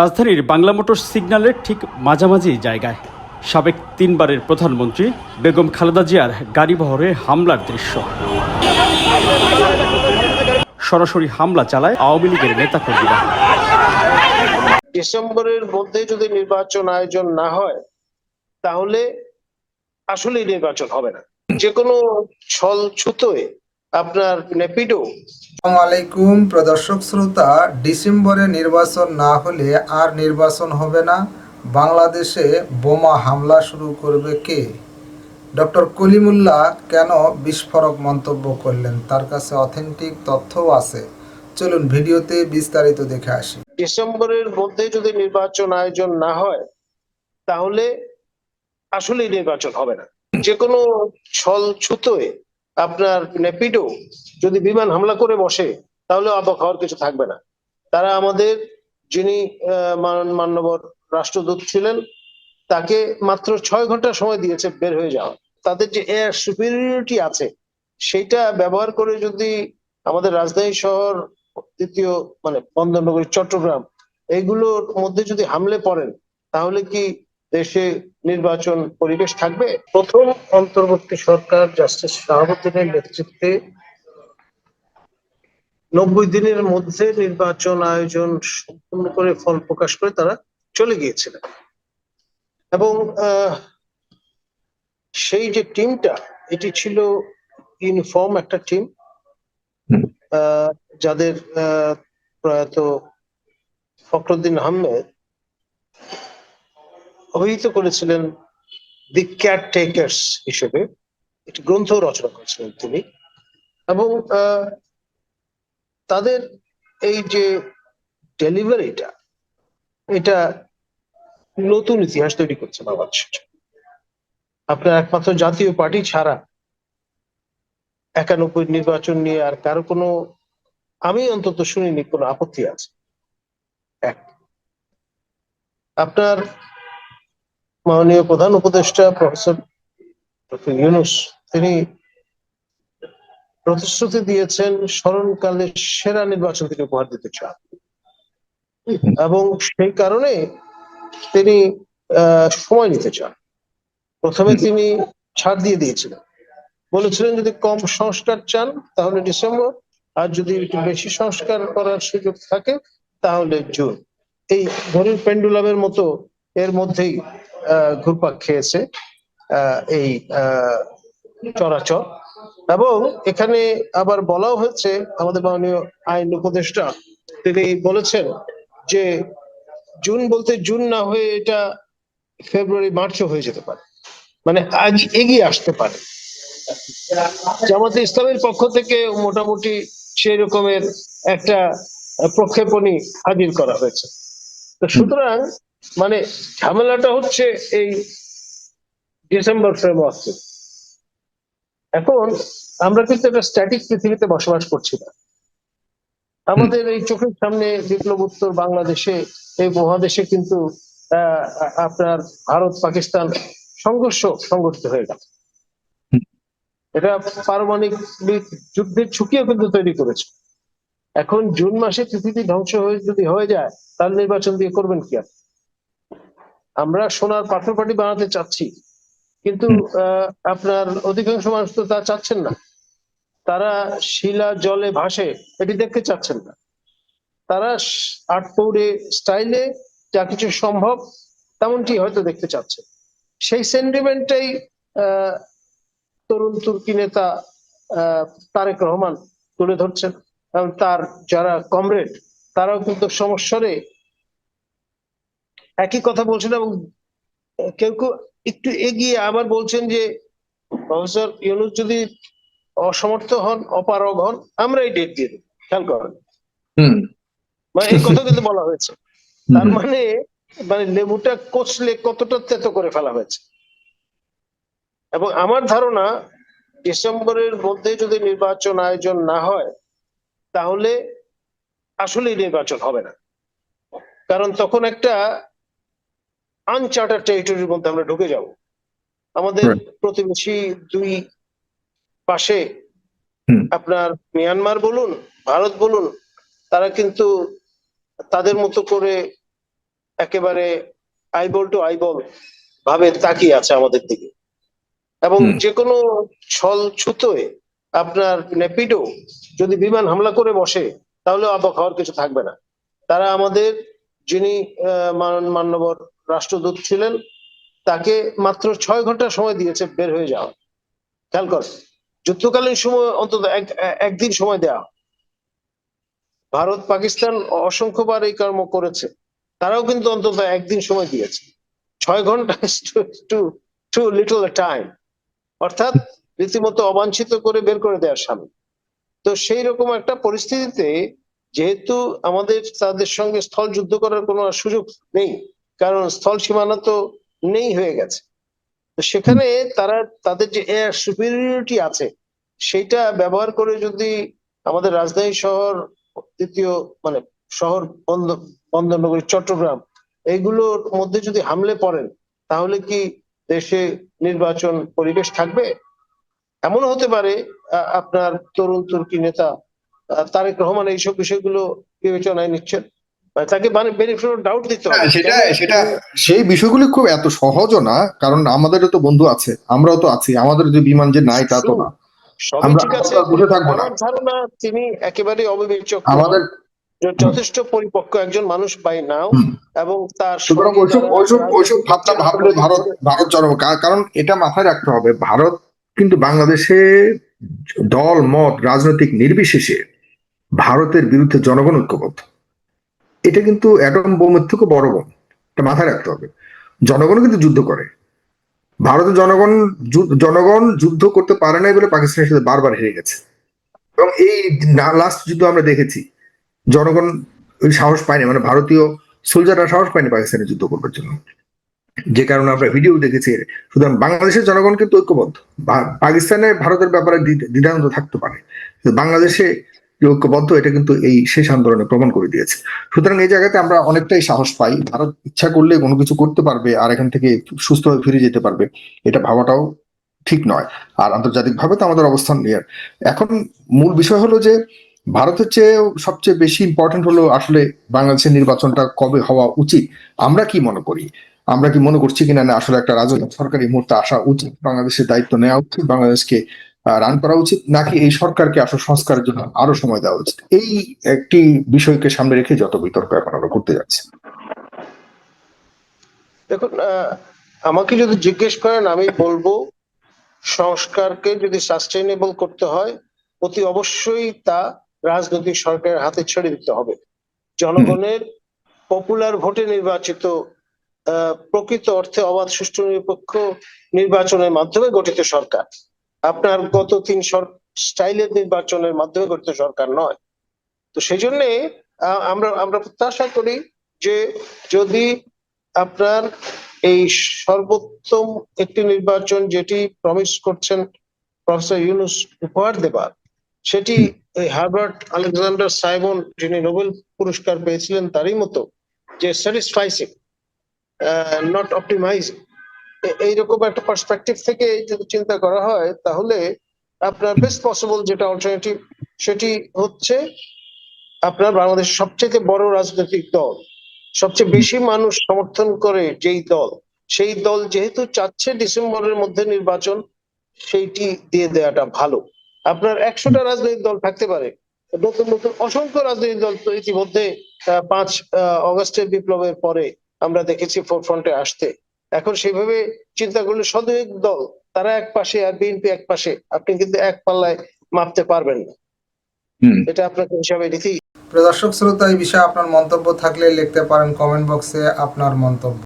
রাজধানীর বাংলা মোটর সিগন্যালের ঠিক মাঝামাঝি জায়গায় সাবেক তিনবারের প্রধানমন্ত্রী বেগম খালেদা জিয়ার গাড়িবহরে হামলার দৃশ্য। সরাসরি হামলা চালায় আওয়ামী লীগের নেতাকর্মীরা। ডিসেম্বরের মধ্যে যদি নির্বাচন আয়োজন না হয় তাহলে আসলে নির্বাচন হবে না। যে কোনো ছল ছুতোয় আপনার নেপিডো। আসসালামু আলাইকুম প্রদর্শক শ্রোতা, ডিসেম্বরে নির্বাচন না হলে আর নির্বাচন হবে না। বাংলাদেশে বোমা হামলা শুরু করবে কে? ডক্টর কলিমুল্লাহ কেন বিস্ফোরক মন্তব্য করলেন? তার কাছে অথেন্টিক তথ্যও আছে। চলুন ভিডিওতে বিস্তারিত দেখে আসি। ডিসেম্বরের মধ্যে যদি নির্বাচন আয়োজন না হয় তাহলে আসলে নির্বাচন হবে না। যে কোনো ছল ছুতোয় আপনার নেপিডো যদি বিমান হামলা করে বসে তাহলে অবাক হওয়ার কিছু থাকবে না। তারা আমাদের যিনি মাননীয় রাষ্ট্রদূত ছিলেন তাকে মাত্র 6 ঘন্টা সময় দিয়েছে বের হয়ে যাওয়া। তাদের যে এয়ার সুপিরিয়রিটি আছে সেটা ব্যবহার করে যদি আমাদের রাজধানী শহর, দ্বিতীয় বন্দরনগরী চট্টগ্রাম, এইগুলোর মধ্যে যদি হামলে পড়েন তাহলে কি দেশে নির্বাচন পরিবেশ থাকবে? প্রথম অন্তর্বর্তী সরকার জাস্টিস শাহাবুদ্দিনের নেতৃত্বে 90 দিনের মধ্যে নির্বাচন আয়োজন সম্পূর্ণ করে ফল প্রকাশ করে তারা চলে গিয়েছিলেন এবং সেই যে টিমটা, এটি ছিল ইউনিফর্ম একটা টিম, যাদের প্রয়াত ফখরুদ্দিন আহমেদ অভিহিত করেছিলেন দি কেয়ারটেকার্স হিসেবে। একটি গ্রন্থ রচনা করেছিলেন তিনি এবং তাদের এই যে ডেলিভারিটা, এটা নতুন ইতিহাস তৈরি করছে বাংলাদেশের। আপনার একমাত্র জাতীয় পার্টি ছাড়া 91 নির্বাচন নিয়ে আর কারো কোনো, আমি অন্তত শুনিনি কোনো আপত্তি আছে। আপনার মাননীয় প্রধান উপদেষ্টা প্রফেসর ডক্টর ইউনূস তিনি প্রতিশ্রুতি দিয়েছেন স্মরণকালে সেরা নির্বাচন তিনি উপহার দিতে চান এবং সেই কারণে তিনি সময় নিতে চান। প্রথমে তিনি ছাড় দিয়ে দিয়েছিলেন, বলেছিলেন যদি কম সংস্কার চান তাহলে ডিসেম্বর, আর যদি একটু বেশি সংস্কার করার সুযোগ থাকে তাহলে জুন। এই ঘড়ির পেন্ডুলামের মতো এর মধ্যেই ঘুরপাক খেয়েছে এই চরাচর। এবং এখানে আবার বলাও হয়েছে, আমাদের মাননীয় আইন উপদেষ্টা তিনি বলেছেন যে জুন বলতে জুন না হয়ে এটা ফেব্রুয়ারি মার্চও হয়ে যেতে পারে, মানে আজ এগিয়ে আসতে পারে। জামাতে ইসলামের পক্ষ থেকে মোটামুটি সেই রকমের একটা প্রক্ষেপণী হাজির করা হয়েছে। তো সুতরাং ঝামেলাটা হচ্ছে এই ডিসেম্বর ফ্রেমওয়ার্কে। এখন আমরা কিন্তু একটা স্ট্যাটিক পৃথিবীতে বসবাস করছি না। আমাদের এই চোখের সামনে বিপ্লব উত্তর বাংলাদেশে, এই মহাদেশে কিন্তু আপনার ভারত পাকিস্তান সংঘটিত হয়ে গেল। এটা পারমাণবিক যুদ্ধের ঝুঁকিও কিন্তু তৈরি করেছে। এখন জুন মাসে পৃথিবী ধ্বংস যদি হয়ে যায় তাহলে নির্বাচন দিয়ে করবেন কি? আমরা সোনার পাথর পাটি বানাতে চাচ্ছি, কিন্তু আপনার অধিকাংশ মানুষ তো তা চাচ্ছেন না। তারা শিলা জলে ভাসে এটি দেখতে চাচ্ছেন না। তারা আটপৌরে স্টাইলে যা কিছু সম্ভব তেমনটি হয়তো দেখতে চাচ্ছে। সেই সেন্টিমেন্টটাই তরুণ তুর্কি নেতা তারেক রহমান তুলে ধরছেন এবং তার যারা কমরেড তারাও কিন্তু সমস্যারে একই কথা বলছেন এবং কেউ কেউ একটু এগিয়ে আবার বলছেন যে প্রফেসর ইউনূস যদি অসমর্থ হন, অপারগ হন, আমরা এই ডেট দিয়ে দেব। খেয়াল করেন, এই কথা কিন্তু বলা হয়েছে। তার মানে লেবুটা কচলে কতটা তেতো করে ফেলা হয়েছে। এবং আমার ধারণা ডিসেম্বরের মধ্যে যদি নির্বাচন আয়োজন না হয় তাহলে আসলে নির্বাচন হবে না। কারণ তখন একটা আনচার্টার টেরিটরির মধ্যে আমরা ঢুকে যাব। আমাদের প্রতিবেশী দুই পাশে আপনার মিয়ানমার বলুন, ভারত বলুন, তারা কিন্তু তাদের মতো করে একেবারে আইবল টু আইবল ভাবে তাকিয়ে আছে আমাদের দিকে, এবং যে কোনো ছল ছুতোয় আপনার নেপিডো যদি বিমান হামলা করে বসে তাহলে অবাক হওয়ার কিছু থাকবে না। তারা আমাদের যিনি মাননীয় রাষ্ট্রদূত ছিলেন তাকে মাত্র 6 ঘন্টা সময় দিয়েছে বের হয়ে যাওয়া। খেয়াল কর, যুদ্ধকালীন সময় অন্তত একদিন সময় দেওয়া। ভারত পাকিস্তান অসংখ্যবার এই কর্ম করেছে, তারাও কিন্তু অন্তত একদিন সময় দিয়েছে। 6 ঘন্টা টু লিটল টাইম, অর্থাৎ রীতিমতো অবাঞ্ছিত করে বের করে দেওয়ার সামনে। তো সেই রকম একটা পরিস্থিতিতে যেহেতু আমাদের তাদের সঙ্গে স্থল যুদ্ধ করার কোনো সুযোগ নেই, কারণ স্থল সীমানা তো নেই হয়ে গেছে, তো সেখানে তারা তাদের যে এয়ার সুপিরিয়রিটি আছে সেটা ব্যবহার করে যদি আমাদের রাজধানী শহর, দ্বিতীয় মানে শহর বন্দরনগরী চট্টগ্রাম, এইগুলোর মধ্যে যদি হামলে পড়েন তাহলে কি দেশে নির্বাচন পরিবেশ থাকবে? এমন হতে পারে আপনার তরুণ তুর্কি নেতা তারেক রহমান এইসব বিষয়গুলো বিবেচনায় নিচ্ছেন, তাকে বেনিফিট অফ ডাউট দিতে হবে। সেটা সেই বিষয়গুলি খুব এত সহজও না, কারণ আমাদেরও তো বন্ধু আছে, আমরাও তো আছি, আমাদের যে বিমান যে নাই তা তো না। সবই ঠিক আছে, বসে থাকবো না। আমার ধারণা তিনি একেবারে অবিবেচক, আমাদের যথেষ্ট পরিপক্ক একজন মানুষ বাই নাও, এবং তার সুতরাং ওইসব ভাবনা ভাবলে ভারত জন্ম, কারণ এটা মাথায় রাখতে হবে, ভারত কিন্তু বাংলাদেশে দল মত রাজনৈতিক নির্বিশেষে ভারতের বিরুদ্ধে জনগণ ঐক্যবদ্ধ। এটা কিন্তু অ্যাটম বোমের থেকে বড় বোম, এটা মাথায় রাখতে হবে। জনগণ কিন্তু যুদ্ধ করে, ভারতের জনগণ যুদ্ধ করতে পারে নাই বলে পাকিস্তানের সাথে বারবার হেরে গেছে, এবং এই লাস্ট যুদ্ধ আমরা দেখেছি জনগণ ওই সাহস পায়নি, মানে ভারতীয় সোলজাররা সাহস পায়নি পাকিস্তানের যুদ্ধ করবার জন্য, যে কারণে আমরা ভিডিও দেখেছি। সুতরাং বাংলাদেশের জনগণ কিন্তু ঐক্যবদ্ধ। পাকিস্তানে ভারতের ব্যাপারে দ্বিধাদ্বন্দ্ব থাকতে পারে, বাংলাদেশে যে ঐক্যবদ্ধ এটা কিন্তু এই শেষ আন্দোলনে প্রমাণ করে দিয়েছে। সুতরাং এই জায়গাতে আমরা অনেকটাই সাহস পাই, ভারত ইচ্ছা করলে কোনো কিছু করতে পারবে আর এখান থেকে সুস্থভাবে ফিরে যেতে পারবে, এটা ভাবাটাও ঠিক নয়। আর আন্তর্জাতিকভাবে তো আমাদের অবস্থান নিয়ে এখন মূল বিষয় হলো যে ভারতের চেয়ে সবচেয়ে বেশি ইম্পর্টেন্ট হলো আসলে বাংলাদেশের নির্বাচনটা কবে হওয়া উচিত। আমরা কি মনে করি, আমরা কি মনে করছি কিনা না আসলে একটা রাজনৈতিক সরকার এই মুহূর্তে আসা উচিত, বাংলাদেশের দায়িত্ব নেওয়া উচিত, বাংলাদেশকে রান করা উচিত, নাকি এই সরকারকে আসলে সংস্কারের জন্য আরো সময় দেওয়া উচিত? এই একটি বিষয়কে সামনে রেখে যত বিতর্ক এখন আমরা করতে যাচ্ছি। দেখুন, আমাকে যদি জিজ্ঞেস করেন আমি বলবো সংস্কারকে যদি সাস্টেইনেবল করতে হয় অতি অবশ্যই তা রাজনৈতিক সরকারের হাতে ছেড়ে দিতে হবে। জনগণের পপুলার ভোটে নির্বাচিত প্রকৃত অর্থে অবাধ সুষ্ঠু নিরপেক্ষ নির্বাচনের মাধ্যমে গঠিত সরকার, আপনার গত 3 স্টাইলের নির্বাচনের মাধ্যমে গঠিত সরকার নয়। তো সেই জন্য আমরা প্রত্যাশা করি যে যদি আপনার এই সর্বোত্তম একটি নির্বাচন যেটি প্রমিস করছেন প্রফেসর ইউনূস উপহার দেবার, সেটি হার্বার্ট আলেকজান্ডার সাইমন যিনি নোবেল পুরস্কার পেয়েছিলেন তারই মতো যে স্যাটিসফাইসিং নট অপটিমাইজিং, এইরকম একটা পার্সপেক্টিভ থেকে যদি চিন্তা করা হয় তাহলে আপনার বেস্ট পসিবল যেটা অল্টারনেটিভ সেটি হচ্ছে আপনার বাংলাদেশের সবচেয়ে বড় রাজনৈতিক দল, সবচেয়ে বেশি মানুষ সমর্থন করে যেই দল, সেই দল যেহেতু চাচ্ছে ডিসেম্বরের মধ্যে নির্বাচন, সেইটি দিয়ে দেওয়াটা ভালো। আপনার 100টা রাজনৈতিক দল থাকতে পারে, নতুন নতুন অসংখ্য রাজনৈতিক দল তো ইতিমধ্যে 5 অগস্টের বিপ্লবের পরে আমরা দেখেছি ফোরফ্রন্টে আসতে। এখন সেভাবে চিন্তা করলে শতাধিক দল তারা এক পাশে আর বিএনপি এক পাশে, আপনি কিন্তু এক পাল্লায় মাপতে পারবেন না, এটা আপনাকে হিসাবে নিতেই। প্রিয় দর্শক শ্রোতা, এই বিষয়ে আপনার মন্তব্য থাকলে লিখতে পারেন কমেন্ট বক্সে আপনার মন্তব্য।